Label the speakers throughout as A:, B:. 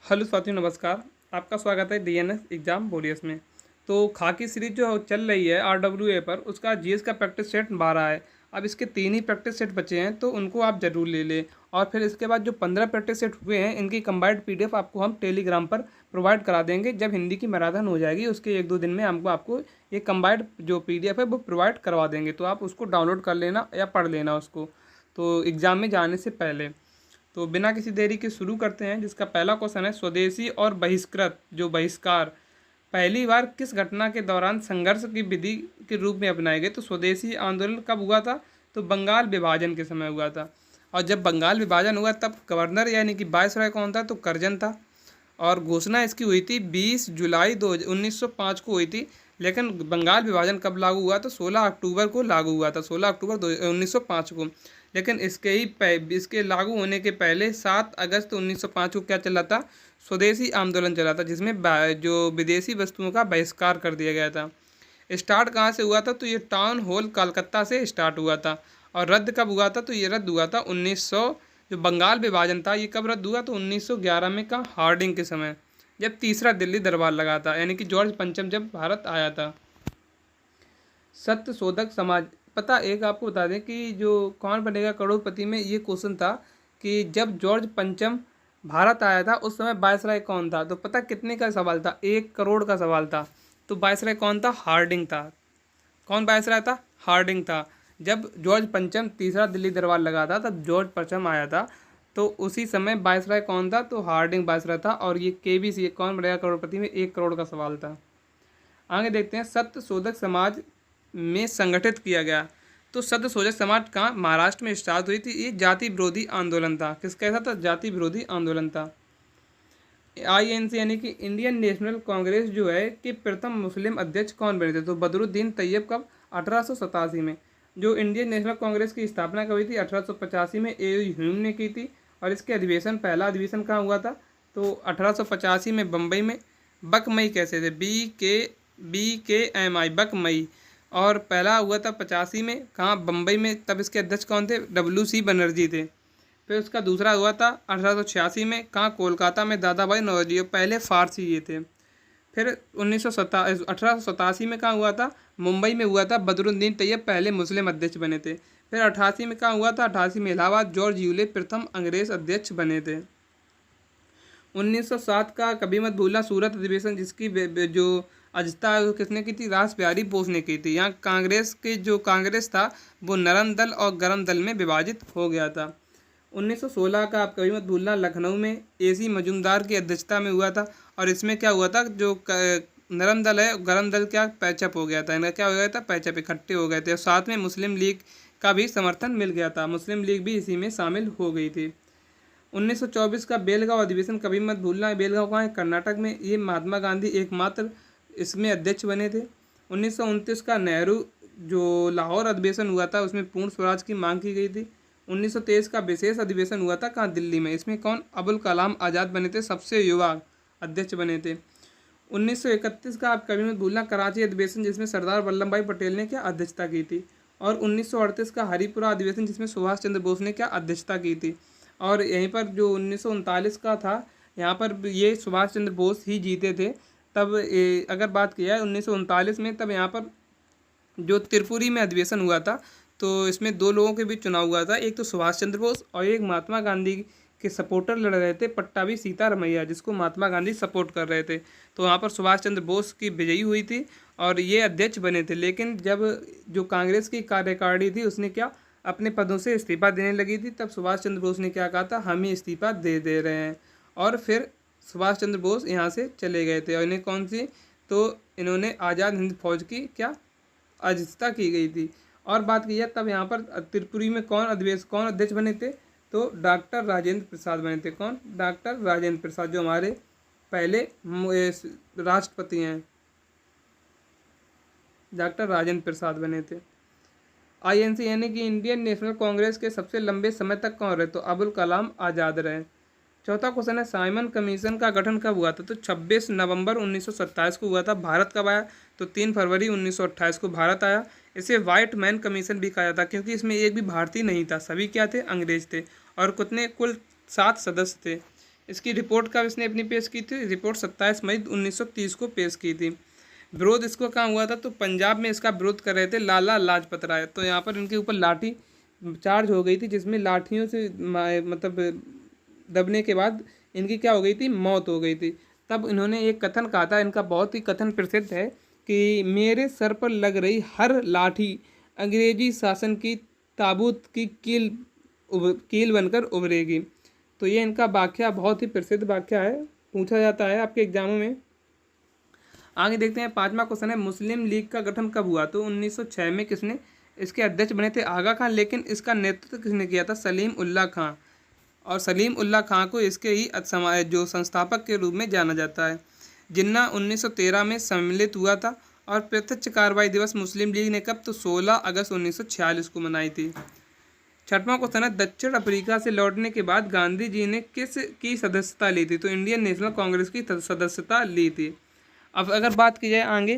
A: Hello साथियों, नमस्कार। आपका स्वागत है डीएनएस एग्ज़ाम वॉरियर्स में। तो खाकी सीरीज जो चल रही है आरडब्ल्यूए पर, उसका जीएस का प्रैक्टिस सेट 12 है। अब इसके 3 ही प्रैक्टिस सेट बचे हैं, तो उनको आप ज़रूर ले लें। और फिर इसके बाद जो 15 प्रैक्टिस सेट हुए हैं, इनकी कंबाइंड पीडीएफ आपको हम टेलीग्राम पर प्रोवाइड करा देंगे। जब हिंदी की मैराथन हो जाएगी, उसके 1-2 दिन में हमको आपको ये कंबाइंड जो पीडीएफ है वो प्रोवाइड करवा देंगे। तो आप उसको डाउनलोड कर लेना या पढ़ लेना उसको, तो एग्ज़ाम में जाने से पहले। तो बिना किसी देरी के शुरू करते हैं, जिसका पहला क्वेश्चन है स्वदेशी और बहिष्कृत जो बहिष्कार पहली बार किस घटना के दौरान संघर्ष की विधि के रूप में अपनाए गए। तो स्वदेशी आंदोलन कब हुआ था? तो बंगाल विभाजन के समय हुआ था। और जब बंगाल विभाजन हुआ तब गवर्नर यानी कि वायसराय कौन था? तो करजन था। और घोषणा इसकी हुई थी 20 जुलाई 1905 को हुई थी। लेकिन बंगाल विभाजन कब लागू हुआ? तो 16 अक्टूबर को लागू हुआ था, 16 अक्टूबर 1905 को। लेकिन इसके लागू होने के पहले 7 अगस्त 1905 को क्या चला था? स्वदेशी आंदोलन चला था, जिसमें जो विदेशी वस्तुओं का बहिष्कार कर दिया गया था। स्टार्ट कहाँ से हुआ था? तो ये टाउन हॉल कलकत्ता से स्टार्ट हुआ था। और रद्द कब हुआ था? तो ये रद्द हुआ था 1900। जो बंगाल विभाजन था ये कब रद्द हुआ? तो 1911 में का हार्डिंग के समय, जब तीसरा दिल्ली दरबार लगा था, यानी कि जॉर्ज पंचम जब भारत आया था। सत्य शोधक समाज, पता एक आपको बता दें कि जो कौन बनेगा करोड़पति में ये क्वेश्चन था कि जब जॉर्ज पंचम भारत आया था उस समय वायसराय कौन था? तो पता कितने का सवाल था? 1 करोड़ का सवाल था। तो वायसराय कौन था? हार्डिंग था। कौन वायसराय था? हार्डिंग था। जब जॉर्ज पंचम तीसरा दिल्ली दरबार लगा था तब जॉर्ज पंचम आया था, तो उसी समय वायसराय कौन था? तो हार्डिंग वायसराय था। और ये केबीसी कौन बनेगा करोड़पति में 1 करोड़ का सवाल था। आगे देखते हैं, सत्य शोधक समाज में संगठित किया गया। तो सत्य शोधक समाज कहाँ? महाराष्ट्र में स्टार्ट हुई थी। ये जाति विरोधी आंदोलन था। किसका ऐसा था? जाति विरोधी आंदोलन था। आईएनसी यानी कि इंडियन नेशनल कांग्रेस जो है कि प्रथम मुस्लिम अध्यक्ष कौन बने थे? तो बदरुद्दीन तैयब। कब? 1887 में। जो इंडियन नेशनल कांग्रेस की स्थापना कब हुई थी? 1885 में ए ह्यूम ने की थी। और इसके अधिवेशन, पहला अधिवेशन कहाँ हुआ था? तो 1885 में बम्बई में। बकमई कैसे थे? BKMI बकमई। और पहला हुआ था 85 में, कहाँ? बम्बई में। तब इसके अध्यक्ष कौन थे? WC बनर्जी थे। फिर उसका दूसरा हुआ था 1886 में, कहाँ? कोलकाता में, दादा भाई नौरोजी। पहले फारसी ये थे। फिर 1887 में कहाँ हुआ था? मुंबई में हुआ था। बदरुद्दीन तैयब पहले मुस्लिम अध्यक्ष बने थे। फिर 88 में कहाँ हुआ था? 88 में इलाहाबाद, जॉर्ज यूले प्रथम अंग्रेज अध्यक्ष बने थे। 1907 का कभी मत भूलना सूरत अधिवेशन, जिसकी जो अध्यक्षता है वो किसने की थी? रास बिहारी बोस ने की थी। यहाँ कांग्रेस था वो नरम दल और गरम दल में विभाजित हो गया था। 1916 का आप कभी मत भूलना लखनऊ में AC मजूमदार की अध्यक्षता में हुआ था। और इसमें क्या हुआ था? जो नरम दल है, गरम दल क्या पैचअप हो गया था, इनका क्या हो गया था? पैचअप, इकट्ठे हो गए थे। और साथ में मुस्लिम लीग का भी समर्थन मिल गया था, मुस्लिम लीग भी इसी में शामिल हो गई थी। 1924 का बेलगांव अधिवेशन कभी मत भूलना। बेलगांव कहाँ है? कर्नाटक में। ये महात्मा गांधी एकमात्र इसमें अध्यक्ष बने थे। 1929 का नेहरू जो लाहौर अधिवेशन हुआ था, उसमें पूर्ण स्वराज की मांग की गई थी। 1923 का विशेष अधिवेशन हुआ था, कहाँ? दिल्ली में। इसमें कौन? अबुल कलाम आज़ाद बने थे, सबसे युवा अध्यक्ष बने थे। 1931 का आप कभी मत भूलना कराची अधिवेशन, जिसमें सरदार वल्लभ भाई पटेल ने क्या अध्यक्षता की थी। और 1938 का हरिपुरा अधिवेशन, जिसमें सुभाष चंद्र बोस ने क्या अध्यक्षता की थी। और यहीं पर जो 1939 का था, यहाँ पर ये सुभाष चंद्र बोस ही जीते थे। तब अगर बात किया है 1939 में, तब यहाँ पर जो त्रिपुरी में अधिवेशन हुआ था, तो इसमें 2 लोगों के बीच चुनाव हुआ था। एक तो सुभाष चंद्र बोस और एक महात्मा गांधी के सपोर्टर लड़ रहे थे, पट्टाभी सीतारमैया, जिसको महात्मा गांधी सपोर्ट कर रहे थे। तो वहाँ पर सुभाष चंद्र बोस की विजयी हुई थी और ये अध्यक्ष बने थे। लेकिन जब जो कांग्रेस की कार्यकारिणी थी उसने क्या अपने पदों से इस्तीफा देने लगी थी, तब सुभाष चंद्र बोस ने क्या कहा था? हम ही इस्तीफा दे रहे हैं। और फिर सुभाष चंद्र बोस यहाँ से चले गए थे। और इन्हें कौन सी? तो इन्होंने आज़ाद हिंद फौज की क्या अध्यक्षता की गई थी। और बात की जाए तब यहाँ पर त्रिपुरी में कौन अध्यक्ष बने थे? तो डॉक्टर राजेंद्र प्रसाद बने थे। कौन? डॉक्टर राजेंद्र प्रसाद, जो हमारे पहले राष्ट्रपति हैं, डॉक्टर राजेंद्र प्रसाद बने थे। INC यानी कि इंडियन नेशनल कांग्रेस के सबसे लंबे समय तक कौन रहे? तो अबुल कलाम आज़ाद रहे। चौथा क्वेश्चन है, साइमन कमीशन का गठन कब हुआ था? तो 26 नवंबर 1927 को हुआ था। भारत कब आया? तो 3 फरवरी 1928 को भारत आया। इसे व्हाइट मैन कमीशन भी कहा जाता, क्योंकि इसमें एक भी भारतीय नहीं था, सभी क्या थे? अंग्रेज थे। और कितने? कुल 7 सदस्य थे। इसकी रिपोर्ट कब इसने अपनी पेश की थी? रिपोर्ट 27 मई 1930 को पेश की थी। विरोध इसको कहाँ हुआ था? तो पंजाब में इसका विरोध कर रहे थे लाला लाजपत राय। तो यहाँ पर इनके ऊपर लाठी चार्ज हो गई थी, जिसमें लाठियों से मतलब दबने के बाद इनकी क्या हो गई थी? मौत हो गई थी। तब इन्होंने एक कथन कहा था, इनका बहुत ही कथन प्रसिद्ध है कि मेरे सर पर लग रही हर लाठी अंग्रेजी शासन की ताबूत की कील बनकर उभरेगी। तो ये इनका वाक्य बहुत ही प्रसिद्ध वाक्य है, पूछा जाता है आपके एग्जामों में। आगे देखते हैं, 5वां क्वेश्चन है, मुस्लिम लीग का गठन कब हुआ? तो 1906 में किसने इसके अध्यक्ष बने थे? आगा खान। लेकिन इसका नेतृत्व किसने किया था? सलीम उल्लाह खां। और सलीम उल्लाह खां को इसके ही जो संस्थापक के रूप में जाना जाता है। जिन्ना 1913 में सम्मिलित हुआ था। और प्रत्यक्ष कार्रवाई दिवस मुस्लिम लीग ने कब? तो 16 अगस्त 1946 को मनाई थी। 6वां क्वेश्चन है, दक्षिण अफ्रीका से लौटने के बाद गांधी जी ने किस की सदस्यता ली थी? तो इंडियन नेशनल कांग्रेस की सदस्यता ली थी। अब अगर बात की जाए आगे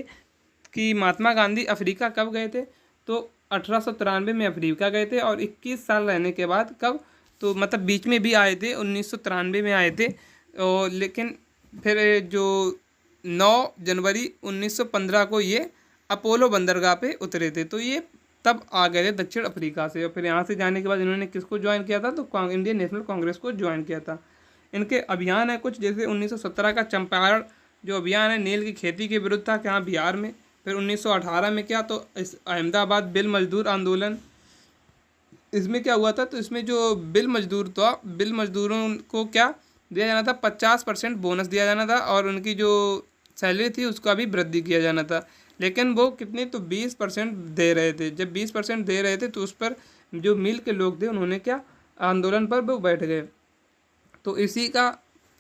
A: कि महात्मा गांधी अफ्रीका कब गए थे? तो 1893 में अफ्रीका गए थे। और 21 साल रहने के बाद कब? तो मतलब बीच में भी आए थे, 1993 में आए थे। और लेकिन फिर जो 9 जनवरी 1915 को ये अपोलो बंदरगाह पे उतरे थे। तो ये तब आ गए थे दक्षिण अफ्रीका से। और फिर यहाँ से जाने के बाद इन्होंने किसको ज्वाइन किया था? तो इंडियन नेशनल कांग्रेस को ज्वाइन किया था। इनके अभियान है कुछ, जैसे 1917 का चंपारण जो अभियान है नील की खेती के विरुद्ध था, क्या? बिहार में। फिर 1918 में क्या? तो इस अहमदाबाद बिल मजदूर आंदोलन, इसमें क्या हुआ था? तो इसमें जो बिल मजदूर था, बिल मजदूरों को क्या दिया जाना था? 50% बोनस दिया जाना था। और उनकी जो सैलरी थी उसका भी वृद्धि किया जाना था। लेकिन वो कितने? तो 20% दे रहे थे। जब 20% दे रहे थे तो उस पर जो मिल के लोग थे उन्होंने क्या? आंदोलन पर वो बैठ गए। तो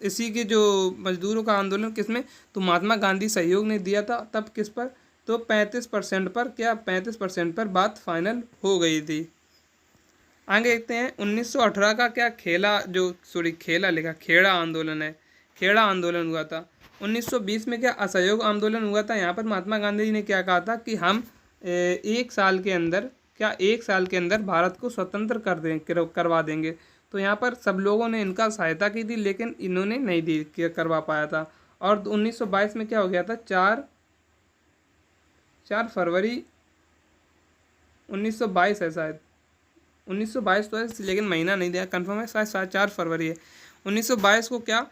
A: इसी के जो मजदूरों का आंदोलन किसमें? तो महात्मा गांधी सहयोग ने दिया था। तब किस पर? तो 35% पर क्या? 35% पर बात फाइनल हो गई थी। आगे देखते हैं, 1918 का क्या खेला लिखा खेड़ा आंदोलन है। खेड़ा आंदोलन हुआ था। 1920 में क्या? असहयोग आंदोलन हुआ था। यहाँ पर महात्मा गांधी जी ने क्या कहा था कि हम एक साल के अंदर भारत को स्वतंत्र करवा देंगे। तो यहाँ पर सब लोगों ने इनका सहायता की थी, लेकिन इन्होंने नहीं दी करवा पाया था। और 1922 में क्या हो गया था? 4 फरवरी 1922 है शायद, 1922 तो है, लेकिन महीना नहीं दिया, कंफर्म है, शायद 4 फरवरी है 1922 को। क्या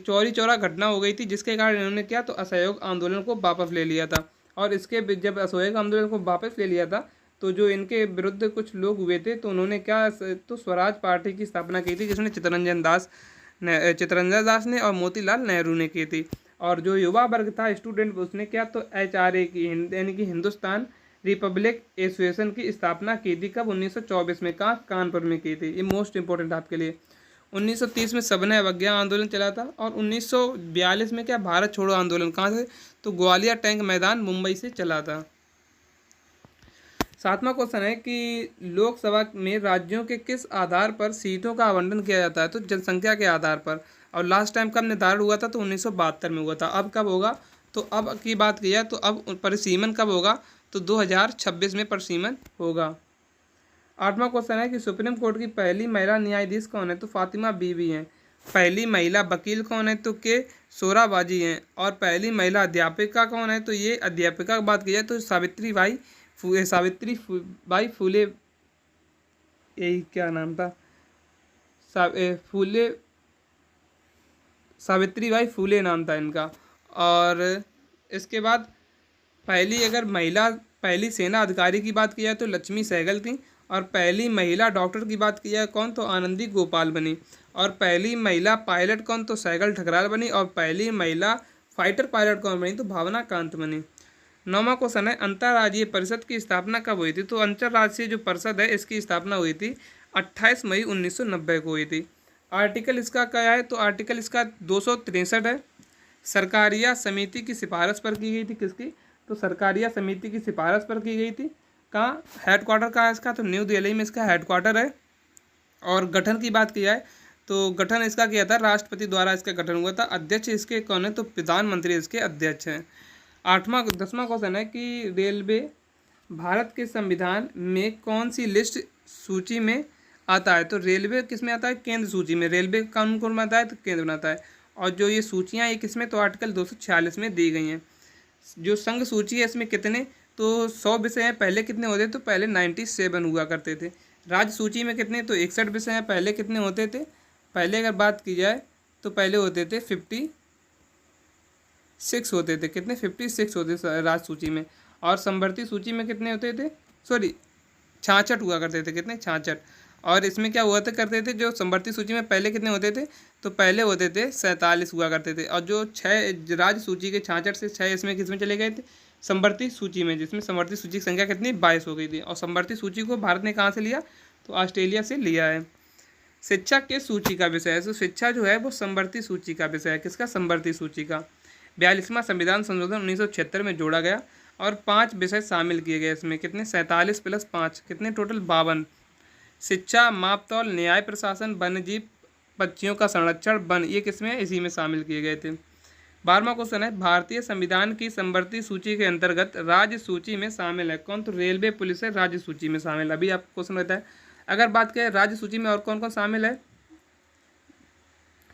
A: चौरी चौरा घटना हो गई थी, जिसके कारण इन्होंने क्या? तो असहयोग आंदोलन को वापस ले लिया था। और इसके जब असहयोग आंदोलन को वापस ले लिया था तो जो इनके विरुद्ध कुछ लोग हुए थे, तो उन्होंने क्या? तो स्वराज पार्टी की स्थापना की थी, जिसमें चित्तरंजन दास ने और मोतीलाल नेहरू ने की थी। और जो युवा वर्ग था, स्टूडेंट, उसने क्या? तो HRA की यानी कि हिंदुस्तान रिपब्लिक एसोसिएशन की स्थापना की थी। कब? 1924 में। कहाँ? कानपुर में की थी। ये मोस्ट इंपॉर्टेंट आपके लिए। 1930 में सविनय अवज्ञा आंदोलन चला था। और 1942 में क्या? भारत छोड़ो आंदोलन। कहाँ से? तो ग्वालियर टैंक मैदान, मुंबई से चला था। 7वां क्वेश्चन है कि लोकसभा में राज्यों के किस आधार पर सीटों का आवंटन किया जाता है? तो जनसंख्या के आधार पर। और लास्ट टाइम कब निर्धारण हुआ था? तो 1972 में हुआ था। अब कब होगा? तो अब की बात की जाए तो अब परिसीमन कब होगा? तो 2026 में परिसीमन होगा। 8वां क्वेश्चन है कि सुप्रीम कोर्ट की पहली महिला न्यायाधीश कौन है? तो फातिमा बीबी हैं। पहली महिला वकील कौन है? तो के सोराबाजी हैं। और पहली महिला अध्यापिका कौन है? तो ये अध्यापिका की बात की जाए तो सावित्रीबाई फूले, यही क्या नाम था? सावित्रीबाई फूले नाम था इनका। और इसके बाद पहली सेना अधिकारी की बात की जाए तो लक्ष्मी सहगल थी। और पहली महिला डॉक्टर की बात की जाए कौन? तो आनंदी गोपाल बनी। और पहली महिला पायलट कौन? तो सहगल ठकराल बनी। और पहली महिला फाइटर पायलट कौन बनी? तो भावना कांत बनी। 9वां क्वेश्चन है, अंतर्राज्यीय परिषद की स्थापना कब हुई थी? तो अंतर्राष्ट्रीय जो परिषद है इसकी स्थापना हुई थी 28 मई 1990 को हुई थी। आर्टिकल इसका क्या है? तो आर्टिकल इसका 263 है। सरकारिया समिति की सिफारिश पर की गई थी। किसकी? तो सरकारिया समिति की सिफारिश पर की गई थी। कहाँ? हेडक्वार्टर कहाँ है इसका? तो न्यू दिल्ली में इसका हेडक्वार्टर है। और गठन की बात की जाए तो गठन इसका किया था राष्ट्रपति द्वारा, इसका गठन हुआ था। अध्यक्ष इसके कौन है? तो प्रधानमंत्री इसके अध्यक्ष हैं। 10वां क्वेश्चन है कि रेलवे भारत के संविधान में कौन सी लिस्ट सूची में आता है। तो रेलवे किस में आता है? केंद्र सूची में। रेलवे का कानून कौन बनाता है? तो केंद्र बनाता है। और जो ये सूचियाँ ये किसमें? तो आर्टिकल 246 में दी गई हैं। जो संघ सूची है इसमें कितने? तो 100 विषय हैं। पहले कितने होते? तो पहले 97 हुआ करते थे। राज्य सूची में कितने? तो 61 विषय हैं। पहले कितने होते थे? पहले अगर बात की जाए तो पहले होते थे 56 होते थे। कितने? 56 होते थे राज्य सूची में। और संवर्ती सूची में कितने होते थे? सॉरी 66 हुआ करते थे। कितने? 66। और इसमें क्या हुआ करते थे? जो संवर्ती सूची में पहले कितने होते थे? तो पहले होते थे 47 हुआ करते थे। और जो 6 राज्य सूची के 66 से 6 इसमें किसमें चले गए थे? संवर्ती सूची में, जिसमें संवर्ती सूची की संख्या कितनी? 22 हो गई थी। और संवर्ती सूची को भारत ने कहाँ से लिया? तो ऑस्ट्रेलिया से लिया है। शिक्षा किस सूची का विषय है? तो शिक्षा जो है वो संवर्ती सूची का विषय है। किसका? संवर्ती सूची का। 42वां संविधान संशोधन 1976 में जोड़ा गया और 5 विषय शामिल किए गए इसमें। कितने? 47 प्लस 5 कितने? टोटल 52। शिक्षा, मापतौल, न्याय प्रशासन, वन्यजीव, पक्षियों का संरक्षण, वन, ये किसमें? इसी में शामिल किए गए थे। 12वां क्वेश्चन है, भारतीय संविधान की संवर्ती सूची के अंतर्गत राज्य सूची में शामिल है कौन? तो रेलवे, पुलिस है राज्य सूची में शामिल। अभी आपको क्वेश्चन रहता है, अगर बात करें राज्य सूची में और कौन कौन शामिल है,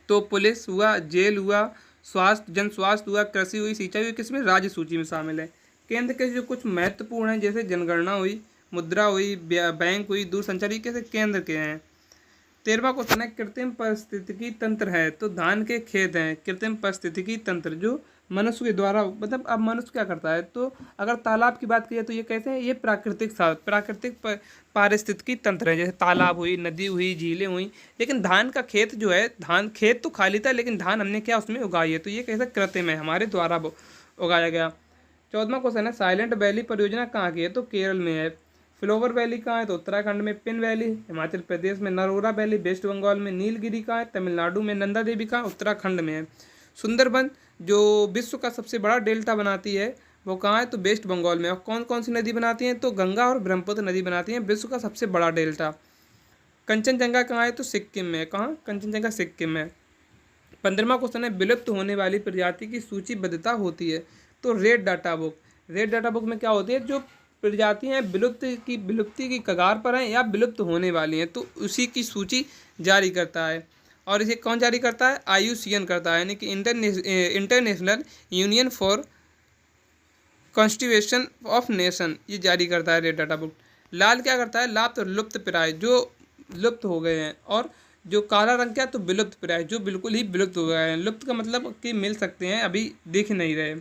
A: तो पुलिस हुआ, जेल हुआ, स्वास्थ्य, जन स्वास्थ्य हुआ, कृषि हुई, सिंचाई हुई, किसमें? राज्य सूची में शामिल है। केंद्र के जो कुछ महत्वपूर्ण हैं, जैसे जनगणना हुई, मुद्रा हुई, बैंक हुई, दूरसंचार हुई, कैसे? केंद्र के हैं। 13वां क्वेश्चन है, कृत्रिम पारिस्थितिकी तंत्र है तो धान के खेत हैं। कृत्रिम पारिस्थितिकी तंत्र जो मनुष्य के द्वारा, मतलब अब मनुष्य क्या करता है? तो अगर तालाब की बात करें तो ये कैसे हैं? ये प्राकृतिक पारिस्थितिकी तंत्र है। जैसे तालाब हुई, नदी हुई, झीलें हुई। लेकिन धान का खेत जो है, धान खेत तो खाली था लेकिन धान हमने क्या उसमें उगाई है, तो ये कैसे? कृत्रिम है, हमारे द्वारा उगाया गया। 14वां क्वेश्चन है, साइलेंट वैली परियोजना कहाँ की है? तो केरल में है। फ्लोवर वैली कहाँ है? तो उत्तराखंड में। पिन वैली हिमाचल प्रदेश में। नरोरा वैली वेस्ट बंगाल में। नीलगिरी कहाँ है? तमिलनाडु में। नंदा देवी कहाँ? उत्तराखंड में है। सुंदरबन जो विश्व का सबसे बड़ा डेल्टा बनाती है वो कहाँ है? तो वेस्ट बंगाल में। और कौन कौन सी नदी बनाती हैं? तो गंगा और ब्रह्मपुत्र नदी बनाती हैं विश्व का सबसे बड़ा डेल्टा। कंचनजंगा कहाँ है? तो सिक्किम में। कहाँ? कंचनजंगा सिक्किम में। 15वां क्वेश्चन है, विलुप्त होने वाली प्रजाति की सूचीबद्धता होती है तो red data book. Red data book में क्या होती है? जो प्रजातियां विलुप्ति की कगार पर हैं या विलुप्त होने वाली हैं तो उसी की सूची जारी करता है। और इसे कौन जारी करता है? IUCN करता है, यानी कि international union for constitution of nation, ये जारी करता है रेड डाटा बुक। लाल क्या करता है? लाभ तो लुप्त प्राय जो लुप्त हो गए हैं। और जो काला रंग क्या? तो विलुप्त प्राय जो बिल्कुल ही विलुप्त हो गए हैं। लुप्त का मतलब कि मिल सकते हैं, अभी दिख नहीं रहे।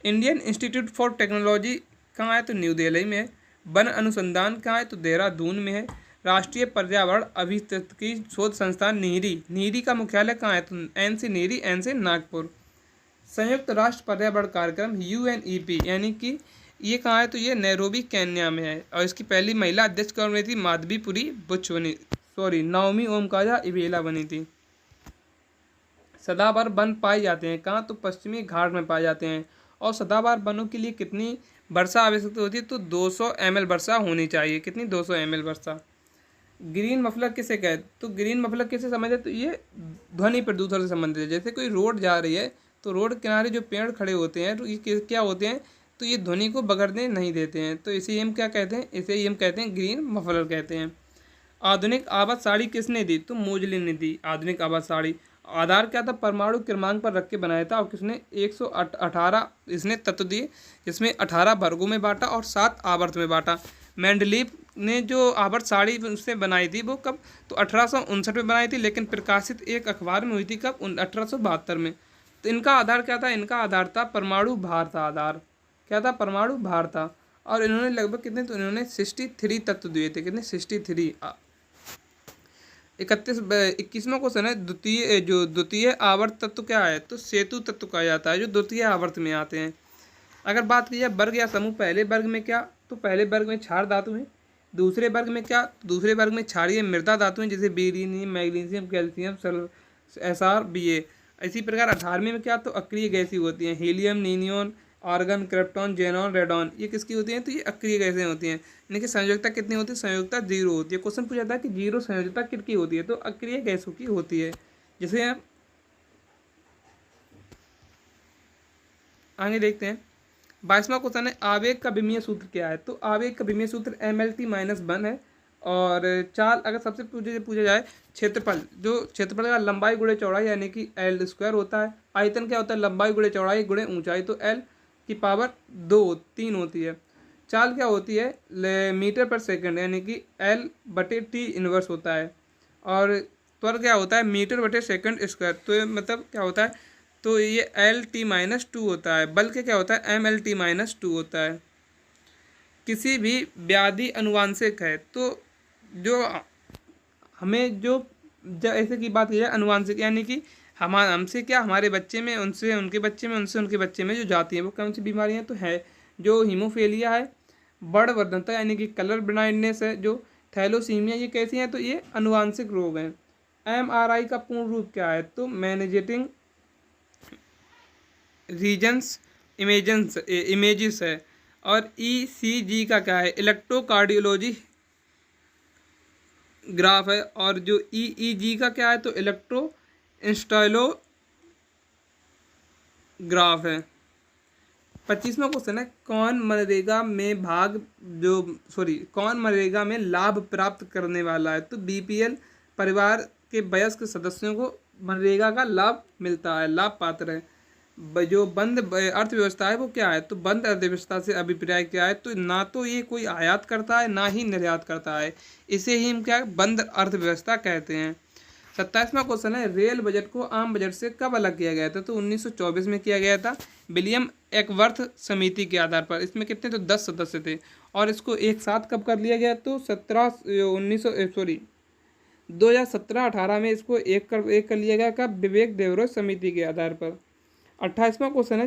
A: इंडियन इंस्टीट्यूट फॉर टेक्नोलॉजी कहाँ है? तो न्यू दिल्ली में है। वन अनुसंधान कहाँ है? तो देहरादून में है। राष्ट्रीय पर्यावरण अभियांत्रिकी शोध संस्थान नीरी का मुख्यालय कहाँ है? तो NC नीरी, NC नागपुर। संयुक्त राष्ट्र पर्यावरण कार्यक्रम UNEP यानी कि ये कहाँ है? तो ये नैरोबी केन्या में है। और इसकी पहली महिला अध्यक्ष कौन बनी थी? माधवीपुरी बुच बनी, सॉरी नाओमी ओमकाजा इवेला बनी थी। सदाबहार वन पाए जाते हैं कहाँ? तो पश्चिमी घाट में पाए जाते हैं। और सदाबहार वनों के लिए कितनी वर्षा आवश्यकता होती है? तो 200 ml वर्षा होनी चाहिए। कितनी? 200 ml वर्षा। ग्रीन मफलर किसे कहते? तो ग्रीन मफलर किसे समझे? तो ये ध्वनि प्रदूषण से संबंधित है। जैसे कोई रोड जा रही है तो रोड किनारे जो पेड़ खड़े होते हैं तो ये क्या होते हैं? तो ये ध्वनि को बगड़ने नहीं देते हैं, तो इसे हम क्या कहते हैं? इसे हम कहते हैं ग्रीन मफलर कहते हैं। आधुनिक आवाज साड़ी किसने दी? तो मोजली ने दी आधुनिक आवाज साड़ी। आधार क्या था? परमाणु क्रमांक पर रख के बनाया था। और किसने? 118 इसने तत्व दिए, जिसमें 18 वर्गों में बांटा और 7 आवर्त में बांटा। मेंडलीव ने जो आवर्त साड़ी उसने बनाई थी वो कब? तो 1859 में बनाई थी, लेकिन प्रकाशित एक अखबार में हुई थी कब? 1872 में। तो इनका आधार क्या था? इनका आधार था परमाणु भार था। आधार क्या था? परमाणु भार था। और इन्होंने लगभग कितने? तो इन्होंने 63 तत्व दिए थे। कितने? 63। 21वां क्वेश्चन है, द्वितीय आवर्त तत्व क्या है? तो सेतु तत्व कहा जाता है, जो द्वितीय आवर्त में आते हैं। अगर बात की जाए वर्ग या समूह, पहले वर्ग में क्या? तो पहले वर्ग में क्षार धातु है। दूसरे वर्ग में क्या? दूसरे वर्ग में क्षारीय मृदा धातु हैं, जैसे beryllium, magnesium, calcium, SR, BA। इसी प्रकार 18वें में क्या? तो अक्रिय गैसें होती हैं, helium, neon, argon, krypton, xenon, radon, ये किसकी होती हैं? तो ये अक्रिय गैसें होती हैं। इनकी संयोजकता कितनी होती है? संयोजकता 0 होती है। क्वेश्चन पूछा था कि 0 संयोजकता किसकी होती है? तो अक्रिय गैसों की होती है। जैसे हम आगे देखते हैं। 22वां क्वेश्चन है, आवेग का विमीय सूत्र क्या है? तो आवेग का विमीय सूत्र MLT-1 है। और चाल अगर सबसे पूछा जाए क्षेत्रफल, जो क्षेत्रफल का लंबाई गुणे चौड़ाई यानी कि एल स्क्वायर होता है। आयतन क्या होता है, लंबाई गुणे चौड़ाई गुणे ऊंचाई, तो एल की पावर 3 होती है। चाल क्या होती है, मीटर पर सेकंड यानी कि एल बटे टी इनवर्स होता है। और त्वरण क्या होता है, मीटर बटे सेकंड स्क्वायर, तो ये मतलब क्या होता है, तो ये एल टी माइनस टू होता है। बल के क्या होता है, M L T minus two होता है। किसी भी व्याधि अनुवांशिक है, तो जो हमें जो ऐसे की बात की जाए अनुवांशिक, यानी कि हमसे क्या हमारे बच्चे में, उनसे उनके बच्चे में, उनसे उनके बच्चे में जो जाती हैं वो कौन सी बीमारियां, तो है जो हीमोफेलिया है, बर्डवर्धनता यानी कि कलर ब्लाइंडनेस है, जो थैलोसीमिया, ये कैसी हैं, तो ये अनुवांशिक रोग हैं। एमआरआई का पूर्ण रूप क्या है, तो मैनेजिटिंग रीजन्स इमेजेस है। और ईसीजी का क्या है, इलेक्ट्रोकार्डियोलॉजी ग्राफ है। और जो ईईजी का क्या है, तो इलेक्ट्रो इंस्टाइलोग्राफ है। 25वां क्वेश्चन है, कौन मनरेगा में लाभ प्राप्त करने वाला है, तो बीपीएल परिवार के वयस्क सदस्यों को मनरेगा का लाभ मिलता है, लाभ पात्र है। जो बंद अर्थव्यवस्था है वो क्या है, तो बंद अर्थव्यवस्था से अभिप्राय क्या है, तो ना तो ये कोई आयात करता है ना ही निर्यात करता है, इसे ही हम क्या बंद अर्थव्यवस्था कहते हैं। 27वां क्वेश्चन है, रेल बजट को आम बजट से कब अलग किया गया था, तो 1924 में किया गया था, विलियम एकवर्थ समिति के आधार पर। इसमें कितने, तो 10 सदस्य थे। और इसको एक साथ कब कर लिया गया, तो 2017-18 में इसको एक कर लिया गया, कब, विवेक देवरोय समिति के आधार पर। 28वां क्वेश्चन है,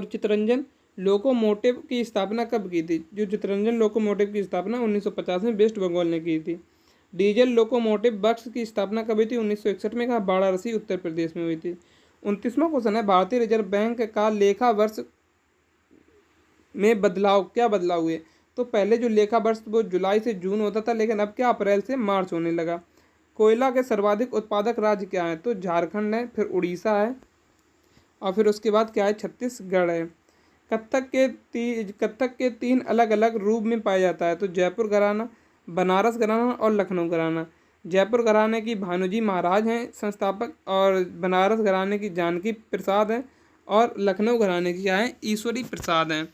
A: चितरंजन लोकोमोटिव की स्थापना कब की थी, जो चितरंजन लोकोमोटिव की स्थापना 1950 में वेस्ट बंगाल ने की थी। डीजल लोकोमोटिव वर्क्स की स्थापना कब हुई थी, 1961 में, कहा वाराणसी उत्तर प्रदेश में हुई थी। 29वां क्वेश्चन है, भारतीय रिजर्व बैंक का लेखा वर्ष में क्या बदलाव हुए, तो पहले जो लेखा वर्ष वो जुलाई से जून होता था, लेकिन अब क्या अप्रैल से मार्च होने लगा। कोयला के सर्वाधिक उत्पादक राज्य क्या है, तो झारखंड है, फिर उड़ीसा है, और फिर उसके बाद क्या है, छत्तीसगढ़ है। कत्थक के 3 अलग अलग रूप में पाया जाता है, तो जयपुर घराना, बनारस घराना और लखनऊ घराना। जयपुर घराने की भानुजी महाराज हैं संस्थापक, और बनारस घराने की जानकी प्रसाद हैं, और लखनऊ घराने की क्या है, ईश्वरी प्रसाद हैं।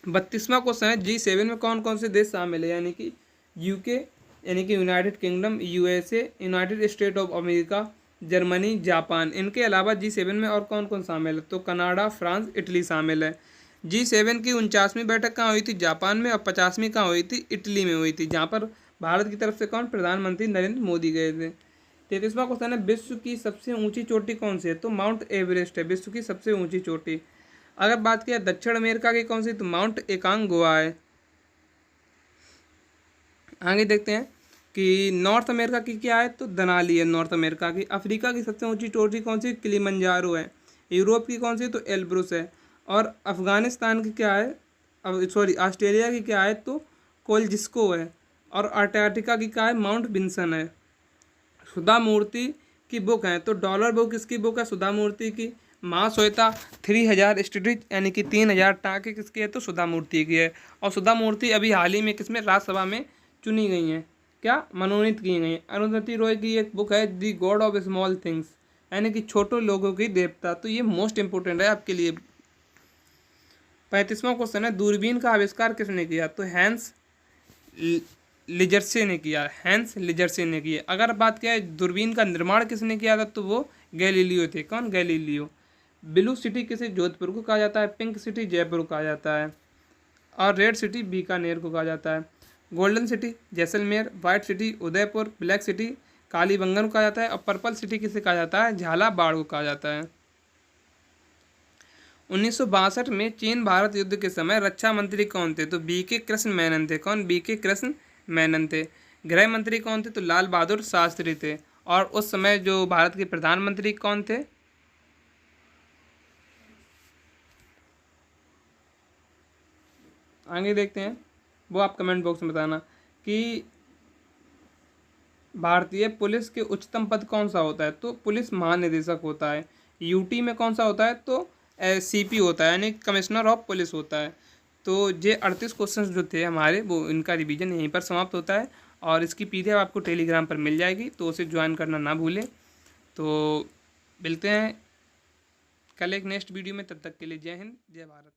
A: 32वां क्वेश्चन है, G7 में कौन कौन से देश शामिल है, यानी कि यूके यानी कि United kingdom, USA, United state of America, Germany, Japan. इनके अलावा G7 में और कौन कौन शामिल है, तो कनाडा, फ्रांस, इटली शामिल है। G7 की 49वीं बैठक कहाँ हुई थी, जापान में, और 50वीं कहाँ हुई थी, इटली में हुई थी, जहाँ पर भारत की तरफ से कौन, प्रधानमंत्री नरेंद्र मोदी गए थे। 33वां क्वेश्चन है, विश्व की सबसे ऊंची चोटी कौन सी है, तो माउंट एवरेस्ट है विश्व की सबसे ऊंची चोटी। अगर बात किया दक्षिण अमेरिका की कौन सी, तो माउंट एकांगुआ है। आगे देखते हैं कि नॉर्थ अमेरिका की क्या है, तो दनाली है नॉर्थ अमेरिका की। अफ्रीका की सबसे ऊंची चोटी कौन सी, किलिमंजारो है। यूरोप की कौन सी, तो एल्ब्रुस है। और अफगानिस्तान की क्या है, ऑस्ट्रेलिया की क्या है, तो कोल्जिस्को है। और अंटार्कटिका की क्या है, माउंट विंसन है। सुधा मूर्ति की बुक है, तो डॉलर बुक किसकी बुक है, सुधा मूर्ति की। महाश्वेता 3000 स्टडीज यानी कि 3000 टाँके किसकी है, तो सुधा मूर्ति की है। और सुधा मूर्ति अभी हाल ही में किसमें, राज्यसभा में चुनी गई हैं, क्या मनोनीत की गई हैं। अरुंधति रॉय की एक बुक है, दी गॉड ऑफ स्मॉल थिंग्स, यानी कि छोटे लोगों की देवता, तो ये मोस्ट इंपोर्टेंट है आपके लिए। 35वां क्वेश्चन है, दूरबीन का आविष्कार किसने किया, तो हैंस लिजर्से ने किया, हैंस लिजर्से ने किया। अगर बात किया है दूरबीन का निर्माण किसने किया था, तो वो गैलीलियो थे, कौन, गैलीलियो। ब्लू सिटी किसे जोधपुर को कहा जाता है, पिंक सिटी जयपुर को कहा जाता है, और रेड सिटी बीकानेर को कहा जाता है। Golden city Jaisalmer, white city Udaipur, black city Kalibangan को कहा जाता है, और पर्पल सिटी किसे कहा जाता है, झालावाड़ को कहा जाता है। 1962 में चीन भारत युद्ध के समय रक्षा मंत्री कौन थे, तो बीके कृष्ण मेनन थे, कौन, बीके कृष्ण मेनन थे। गृह मंत्री कौन थे, तो लाल बहादुर शास्त्री थे। और उस समय जो भारत के प्रधानमंत्री कौन थे, आगे देखते हैं, वो आप कमेंट बॉक्स में बताना कि भारतीय पुलिस के उच्चतम पद कौन सा होता है, तो पुलिस महानिदेशक होता है। यूटी में कौन सा होता है, तो सीपी होता है, यानी कमिश्नर ऑफ पुलिस होता है। तो ये 38 क्वेश्चंस जो थे हमारे, वो इनका रिवीजन यहीं पर समाप्त होता है और इसकी PDF आपको टेलीग्राम पर मिल जाएगी, तो उसे ज्वाइन करना ना भूलें। तो मिलते हैं कल एक नेक्स्ट वीडियो में, तब तक के लिए जय हिंद जय भारत।